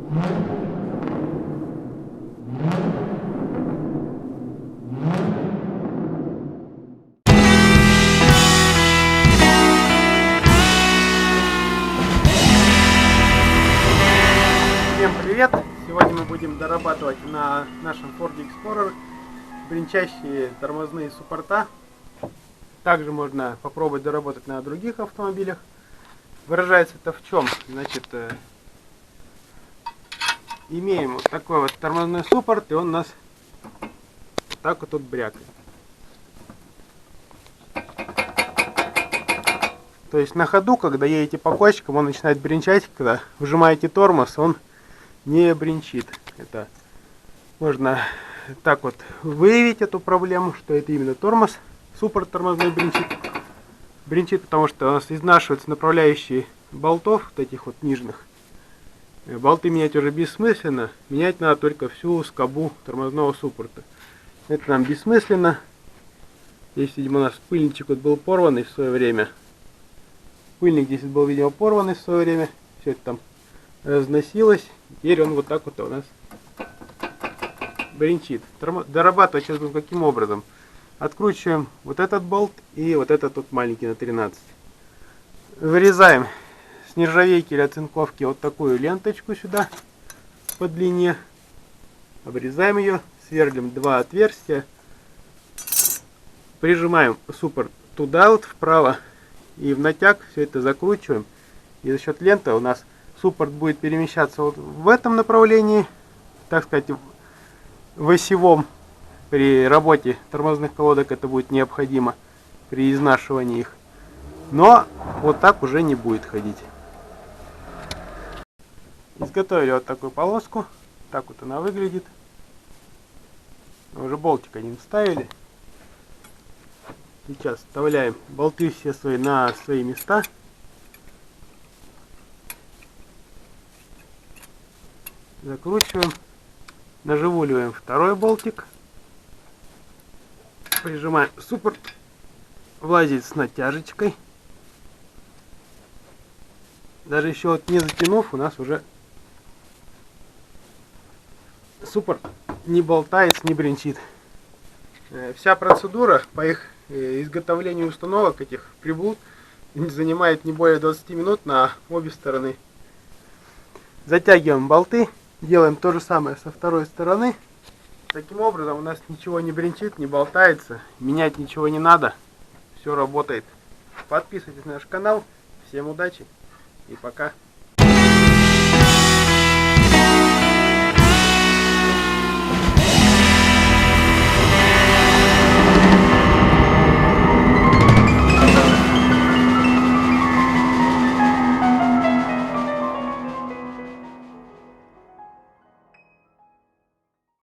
Всем привет! Сегодня мы будем дорабатывать на нашем Ford Explorer бренчащие тормозные суппорта. Также можно попробовать доработать на других автомобилях. Выражается это в чем? Значит, имеем вот такой вот тормозной суппорт, и он у нас вот так вот тут брякает. То есть на ходу, когда едете по кочкам, он начинает бренчать, когда выжимаете тормоз, он не бренчит. Это можно так вот выявить эту проблему, что это именно тормоз, суппорт тормозной бренчит. Бренчит, потому что у нас изнашиваются направляющие болтов, вот этих вот нижних. Болты менять уже бессмысленно, менять надо только всю скобу тормозного суппорта. Это нам бессмысленно. Если, видимо, у нас пыльничек вот был порванный в свое время. Пыльник здесь был, видимо, порванный в свое время. Все это там разносилось. Теперь он вот так вот у нас бренчит. Дорабатывать сейчас будем каким образом? Откручиваем вот этот болт и вот этот вот маленький на 13. Вырезаем с нержавейки или оцинковки вот такую ленточку сюда по длине. Обрезаем ее, сверлим два отверстия. Прижимаем суппорт туда вот вправо и в натяг все это закручиваем. И за счет ленты у нас суппорт будет перемещаться вот в этом направлении, так сказать, в осевом. При работе тормозных колодок это будет необходимо при изнашивании их. Но вот так уже не будет ходить. Изготовили вот такую полоску. Так вот она выглядит. Уже болтик один вставили. Сейчас вставляем болты все свои на свои места. Закручиваем. Наживуливаем второй болтик. Прижимаем суппорт. Влазит с натяжечкой. Даже еще вот не затянув, у нас уже суппорт не болтается, не бренчит. Вся процедура по их изготовлению установок этих приблуд занимает не более 20 минут на обе стороны. Затягиваем болты. Делаем то же самое со второй стороны. Таким образом у нас ничего не бренчит, не болтается. Менять ничего не надо. Все работает. Подписывайтесь на наш канал. Всем удачи и пока.